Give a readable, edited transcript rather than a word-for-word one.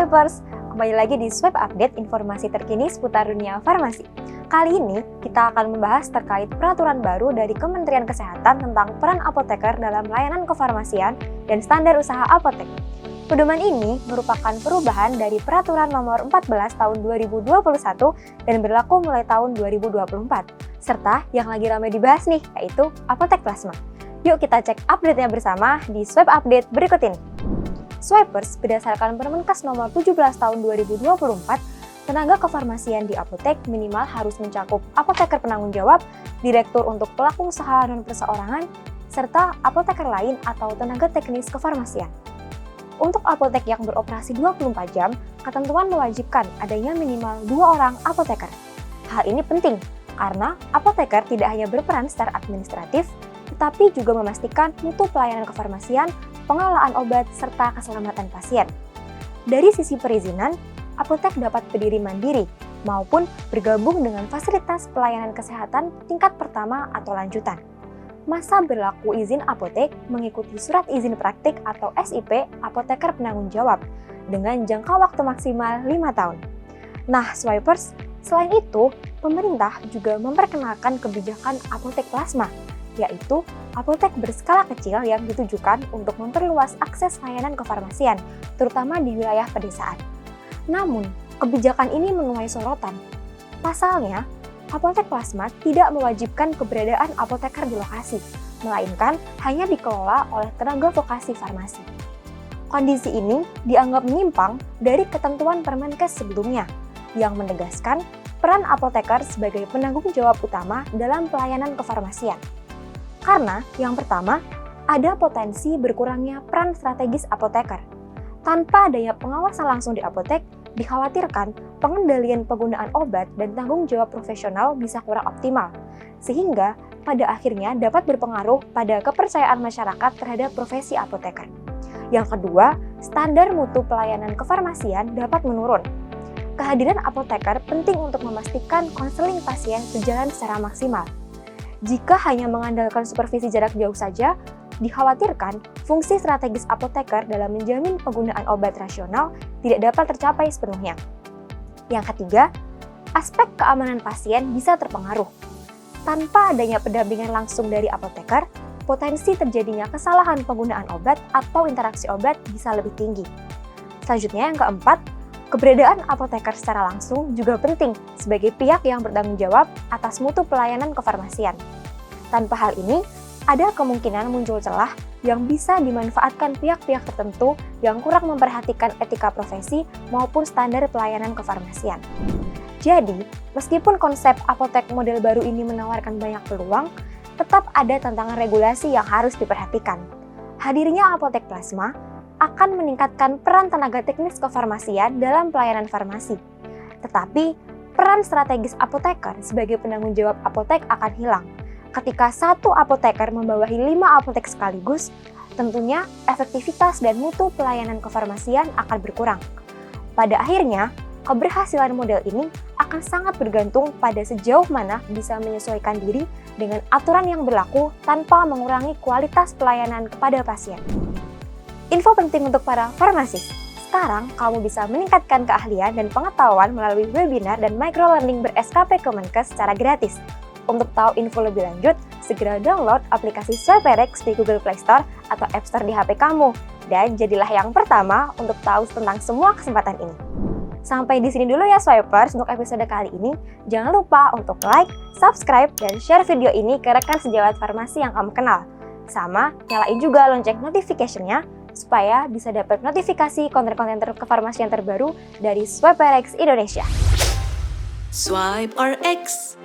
Swipers, kembali lagi di Swipe Update, informasi terkini seputar dunia farmasi. Kali ini kita akan membahas terkait peraturan baru dari Kementerian Kesehatan tentang peran apoteker dalam layanan kefarmasian dan standar usaha apotek. Pedoman ini merupakan perubahan dari Peraturan Nomor 14 Tahun 2021 dan berlaku mulai tahun 2024, serta yang lagi ramai dibahas nih, yaitu apotek plasma. Yuk kita cek update-nya bersama di Swipe Update berikut ini. Swipers, berdasarkan Permenkes Nomor 17 Tahun 2024, tenaga kefarmasian di apotek minimal harus mencakup apoteker penanggung jawab, direktur untuk pelaku usaha non-perseorangan, serta apoteker lain atau tenaga teknis kefarmasian. Untuk apotek yang beroperasi 24 jam, ketentuan mewajibkan adanya minimal 2 orang apoteker. Hal ini penting karena apoteker tidak hanya berperan secara administratif, tetapi juga memastikan mutu pelayanan kefarmasian, pengelolaan obat, serta keselamatan pasien. Dari sisi perizinan, apotek dapat berdiri mandiri maupun bergabung dengan fasilitas pelayanan kesehatan tingkat pertama atau lanjutan. Masa berlaku izin apotek mengikuti surat izin praktik atau SIP apoteker penanggung jawab dengan jangka waktu maksimal 5 tahun. Nah, Swipers, selain itu, pemerintah juga memperkenalkan kebijakan apotek plasma, yaitu apotek berskala kecil yang ditujukan untuk memperluas akses layanan kefarmasian, terutama di wilayah pedesaan. Namun, kebijakan ini menuai sorotan. Pasalnya, apotek plasma tidak mewajibkan keberadaan apoteker di lokasi, melainkan hanya dikelola oleh tenaga vokasi farmasi. Kondisi ini dianggap menyimpang dari ketentuan Permenkes sebelumnya, yang menegaskan peran apoteker sebagai penanggung jawab utama dalam pelayanan kefarmasian. Karena, yang pertama, ada potensi berkurangnya peran strategis apoteker. Tanpa adanya pengawasan langsung di apotek, dikhawatirkan pengendalian penggunaan obat dan tanggung jawab profesional bisa kurang optimal, sehingga pada akhirnya dapat berpengaruh pada kepercayaan masyarakat terhadap profesi apoteker. Yang kedua, standar mutu pelayanan kefarmasian dapat menurun. Kehadiran apoteker penting untuk memastikan konseling pasien berjalan secara maksimal. Jika hanya mengandalkan supervisi jarak jauh saja, dikhawatirkan fungsi strategis apoteker dalam menjamin penggunaan obat rasional tidak dapat tercapai sepenuhnya. Yang ketiga, aspek keamanan pasien bisa terpengaruh. Tanpa adanya pendampingan langsung dari apoteker, potensi terjadinya kesalahan penggunaan obat atau interaksi obat bisa lebih tinggi. Selanjutnya, yang keempat, keberadaan apoteker secara langsung juga penting sebagai pihak yang bertanggung jawab atas mutu pelayanan kefarmasian. Tanpa hal ini, ada kemungkinan muncul celah yang bisa dimanfaatkan pihak-pihak tertentu yang kurang memperhatikan etika profesi maupun standar pelayanan kefarmasian. Jadi, meskipun konsep apotek model baru ini menawarkan banyak peluang, tetap ada tantangan regulasi yang harus diperhatikan. Hadirnya apotek plasma akan meningkatkan peran tenaga teknis kefarmasian dalam pelayanan farmasi. Tetapi, peran strategis apoteker sebagai penanggung jawab apotek akan hilang. Ketika satu apoteker membawahi 5 apotek sekaligus, tentunya efektivitas dan mutu pelayanan kefarmasian akan berkurang. Pada akhirnya, keberhasilan model ini akan sangat bergantung pada sejauh mana bisa menyesuaikan diri dengan aturan yang berlaku tanpa mengurangi kualitas pelayanan kepada pasien. Info penting untuk para farmasis. Sekarang, kamu bisa meningkatkan keahlian dan pengetahuan melalui webinar dan microlearning ber-SKP Kemenkes secara gratis. Untuk tahu info lebih lanjut, segera download aplikasi SwipeRx di Google Play Store atau App Store di HP kamu. Dan jadilah yang pertama untuk tahu tentang semua kesempatan ini. Sampai di sini dulu ya Swipers untuk episode kali ini. Jangan lupa untuk like, subscribe, dan share video ini ke rekan sejawat farmasi yang kamu kenal. Sama, nyalain juga lonceng notification-nya supaya bisa dapat notifikasi konten-konten kefarmasian terbaru dari SwipeRx Indonesia. Swipe RX.